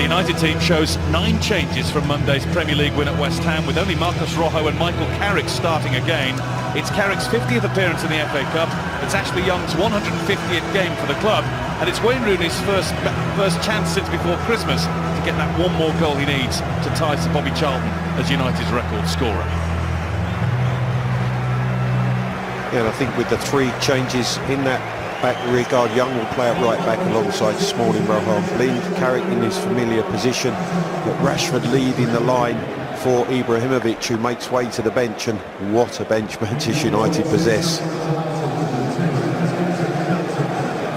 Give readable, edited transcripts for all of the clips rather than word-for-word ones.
The United team shows 9 changes from Monday's Premier League win at West Ham, with only Marcus Rojo and Michael Carrick starting again. It's Carrick's 50th appearance in the FA Cup, it's Ashley Young's 150th game for the club, and it's Wayne Rooney's first chance since before Christmas to get that one more goal he needs to tie Sir Bobby Charlton as United's record scorer. Yeah, and I think with the 3 changes in that back rearguard, Young will play at right back alongside Smalling, Rojo and Blind. Carrick in his familiar position, but Rashford leading the line for Ibrahimovic, who makes way to the bench, and what a bench Manchester United possess.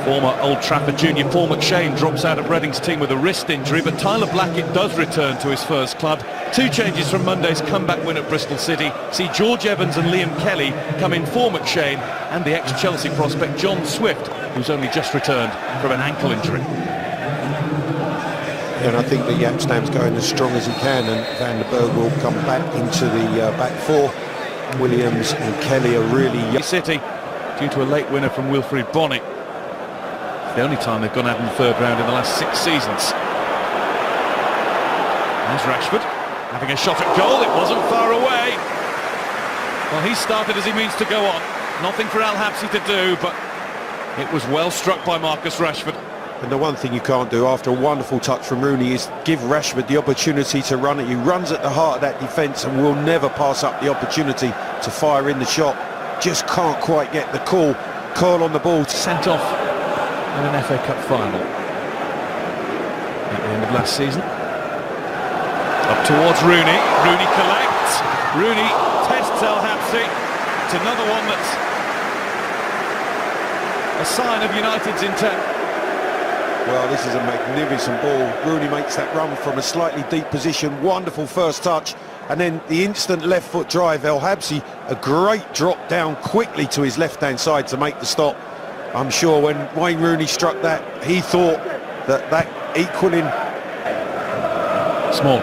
Former Old Trafford junior Paul McShane drops out of Reading's team with a wrist injury, but Tyler Blackett does return to his first club. 2 changes from Monday's comeback win at Bristol City see George Evans and Liam Kelly come in for McShane, and the ex-Chelsea prospect John Swift, who's only just returned from an ankle injury. And I think that Jaap Stam's going as strong as he can, and Van der Berg will come back into the back 4. Williams and Kelly are really young. City, due to a late winner from Wilfried Bonney. The only time they've gone out in the 3rd round in the last 6 seasons. There's Rashford, having a shot at goal. It wasn't far away. Well, he started as he means to go on. Nothing for Al Habsi to do, but it was well struck by Marcus Rashford. And the one thing you can't do after a wonderful touch from Rooney is give Rashford the opportunity to run at you. Runs at the heart of that defence and will never pass up the opportunity to fire in the shot. Just can't quite get the call. Curl on the ball. Sent off in an FA Cup final at the end of last season. Up towards Rooney. Rooney collects. Rooney tests El Habsi. It's another one that's a sign of United's intent. Well, this is a magnificent ball. Rooney makes that run from a slightly deep position. Wonderful first touch. And then the instant left foot drive. El Habsi, a great drop down quickly to his left-hand side to make the stop. I'm sure when Wayne Rooney struck that, he thought that equaling... Small.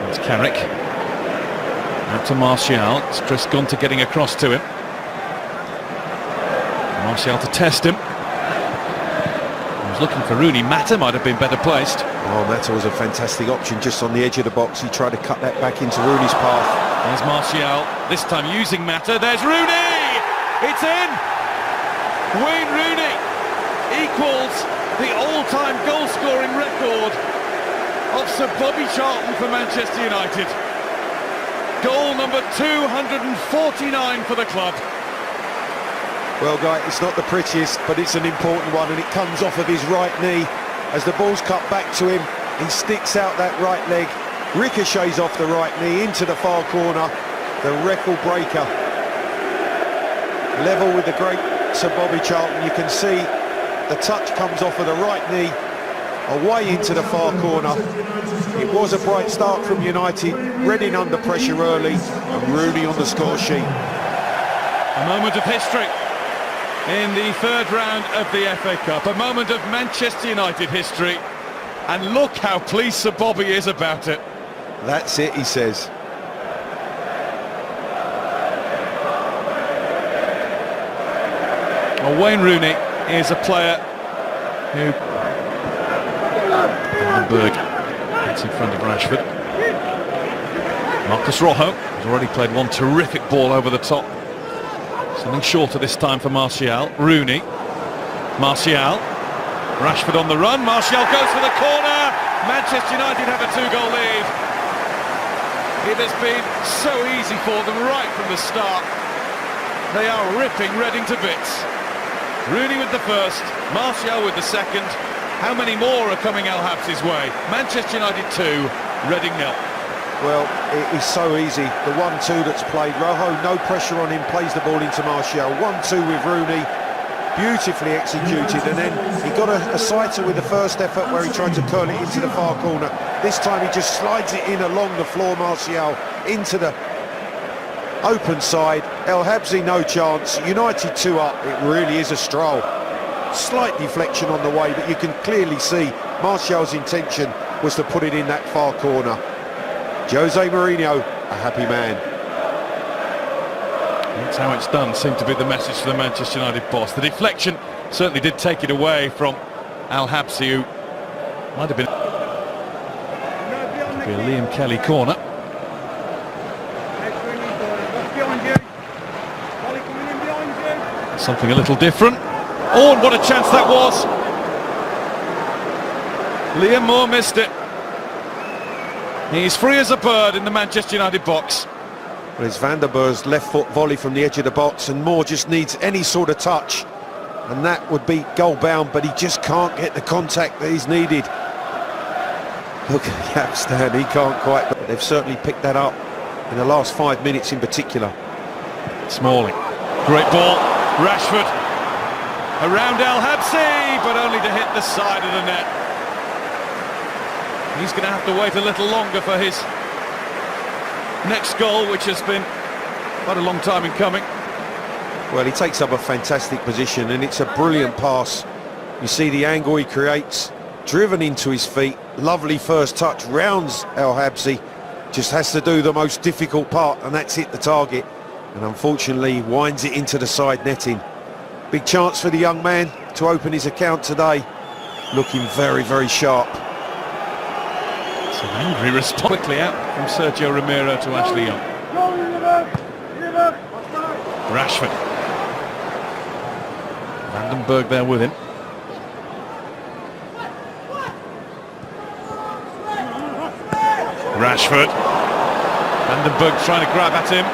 It's Carrick. Out to Martial. It's Chris Gunter getting across to him. Martial to test him. He was looking for Rooney. Mata might have been better placed. Oh, Mata was a fantastic option just on the edge of the box. He tried to cut that back into Rooney's path. There's Martial, this time using Mata. There's Rooney! It's in! Wayne Rooney equals the all-time goal-scoring record of Sir Bobby Charlton for Manchester United. Goal number 249 for the club. Well, Guy, it's not the prettiest, but it's an important one, and it comes off of his right knee. As the ball's cut back to him, he sticks out that right leg, ricochets off the right knee into the far corner. The record breaker. Level with the great Sir Bobby Charlton. You can see the touch comes off of the right knee, away into the far corner. It was a bright start from United. Reading under pressure early, and Rooney on the score sheet. A moment of history in the 3rd round of the FA Cup. A moment of Manchester United history. And look how pleased Sir Bobby is about it. That's it, he says. Well, Wayne Rooney is a player who... Berg gets in front of Rashford. Marcus Rojo has already played one terrific ball over the top. Something shorter this time for Martial. Rooney. Martial. Rashford on the run. Martial goes for the corner. Manchester United have a 2-goal lead. It has been so easy for them right from the start. They are ripping Reading to bits. Rooney with the first, Martial with the second. How many more are coming Al Habsi's way? Manchester United 2, Reading 0. Well, it is so easy. The 1-2 that's played. Rojo, no pressure on him, plays the ball into Martial. 1-2 with Rooney, beautifully executed. And then he got a sighter with the first effort where he tried to curl it into the far corner. This time he just slides it in along the floor, Martial, into the open side. El Habsi, no chance. United 2 up. It really is a stroll. Slight deflection on the way, but you can clearly see Martial's intention was to put it in that far corner. Jose Mourinho, a happy man. That's how it's done, seemed to be the message to the Manchester United boss. The deflection certainly did take it away from Al Habsi, who might have been a Liam Kelly corner. Something a little different. Oh, and what a chance that was! Liam Moore missed it. He's free as a bird in the Manchester United box. Well, it's Van der Beur's left foot volley from the edge of the box, and Moore just needs any sort of touch, and that would be goal bound, but he just can't get the contact that he's needed. Look at Jaap Stam, he can't quite, but they've certainly picked that up in the last 5 minutes in particular. Smalling, great ball, Rashford around Al Habsi, but only to hit the side of the net. He's going to have to wait a little longer for his next goal, which has been quite a long time in coming. Well, he takes up a fantastic position, and it's a brilliant pass. You see the angle he creates, driven into his feet, lovely first touch, rounds Al Habsi, just has to do the most difficult part, and that's hit the target, and unfortunately winds it into the side netting. Big chance for the young man to open his account today, looking very, very sharp. It's an angry response. Quickly out from Sergio Romero to Ashley Young. Rashford. Van den Berg there with him. Rashford. Van den Berg trying to grab at him.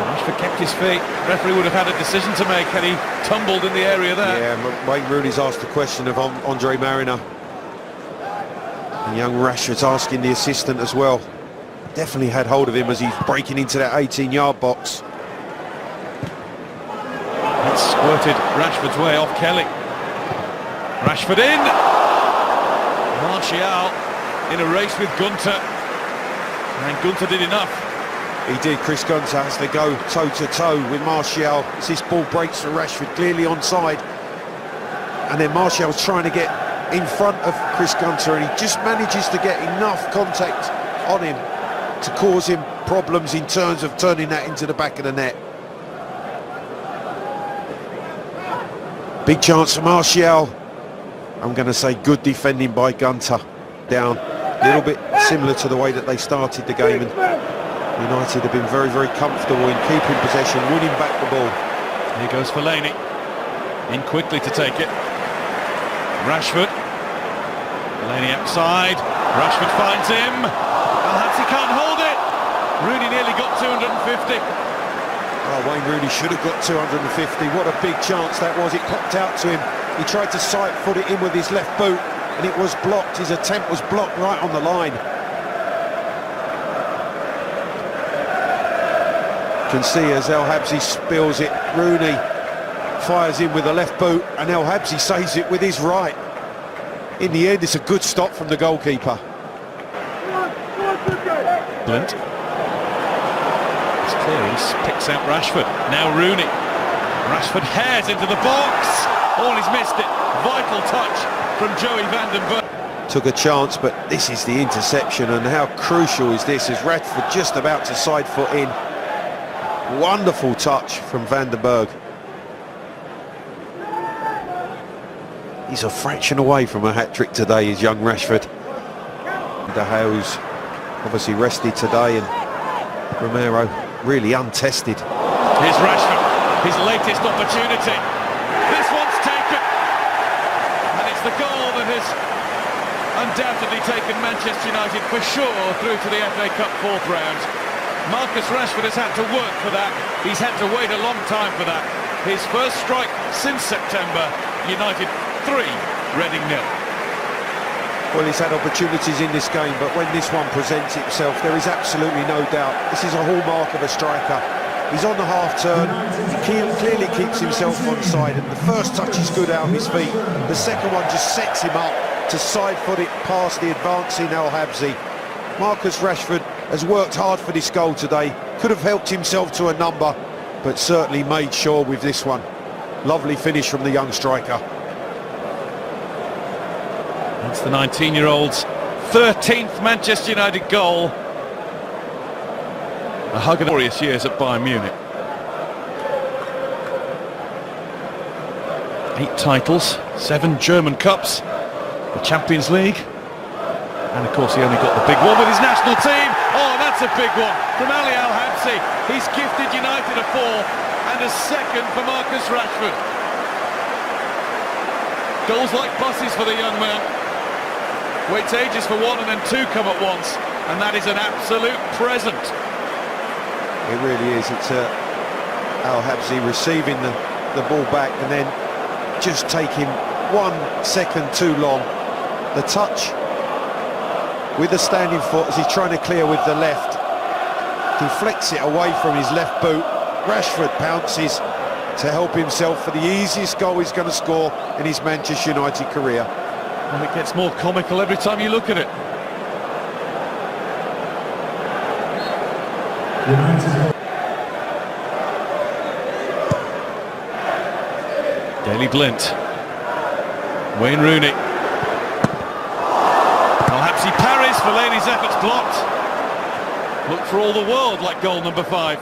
Rashford kept his feet. The referee would have had a decision to make had he tumbled in the area there. Yeah, Wayne Rooney's asked the question of Andre Mariner. And young Rashford's asking the assistant as well. Definitely had hold of him as he's breaking into that 18-yard box. That's squirted Rashford's way off Kelly. Rashford in. Martial in a race with Gunter. And Gunter did enough. He did. Chris Gunter has to go toe-to-toe with Martial as this ball breaks for Rashford, clearly onside. And then Martial's trying to get in front of Chris Gunter, and he just manages to get enough contact on him to cause him problems in terms of turning that into the back of the net. Big chance for Martial. I'm going to say good defending by Gunter. Down a little bit similar to the way that they started the game, and United have been very, very comfortable in keeping possession, winning back the ball. Here goes Fellaini, in quickly to take it. Rashford. Fellaini outside. Rashford finds him. Al Habsi can't hold it. Rooney nearly got 250. Oh, Wayne Rooney should have got 250. What a big chance that was. It popped out to him. He tried to side foot it in with his left boot, and it was blocked. His attempt was blocked right on the line. You can see as El Habsi spills it, Rooney fires in with the left boot, and El Habsi saves it with his right. In the end, it's a good stop from the goalkeeper. Blind. It's clear, he picks out Rashford. Now Rooney. Rashford hairs into the box. Oh, he's missed it. Vital touch from Joey Van den Berg. Took a chance, but this is the interception, and how crucial is this? Is Rashford just about to side foot in? Wonderful touch from Van den Berg. He's a fraction away from a hat-trick today, is young Rashford. De Gea's obviously rested today, and Romero really untested. Here's Rashford, his latest opportunity. This one's taken, and it's the goal that has undoubtedly taken Manchester United for sure through to the FA Cup fourth round. Marcus Rashford has had to work for that. He's had to wait a long time for that. His first strike since September. United 3, Reading 0. Well, he's had opportunities in this game, but when this one presents itself, there is absolutely no doubt. This is a hallmark of a striker. He's on the half-turn, he clearly keeps himself onside, and the first touch is good out of his feet. The second one just sets him up to side-foot it past the advancing Al Habsi. Marcus Rashford has worked hard for this goal today, could have helped himself to a number, but certainly made sure with this one. Lovely finish from the young striker. That's the 19-year-old's 13th Manchester United goal. A hug of the glorious years at Bayern Munich. 8 titles, 7 German Cups, the Champions League, and of course he only got the big one with his national team. Oh, that's a big one from Ali Al Habsi. He's gifted United a 4 and a second for Marcus Rashford. Goals like buses for the young man. Waits ages for one and then 2 come at once, and that is an absolute present. It really is. It's Al Habsi receiving the ball back and then just taking 1 second too long. The touch with the standing foot as he's trying to clear with the left, deflects it away from his left boot. Rashford pounces to help himself for the easiest goal he's going to score in his Manchester United career. And it gets more comical every time you look at it. Daley Blind, Wayne Rooney. Al Habsi parries, Fellaini's efforts blocked. Looked for all the world like goal number 5.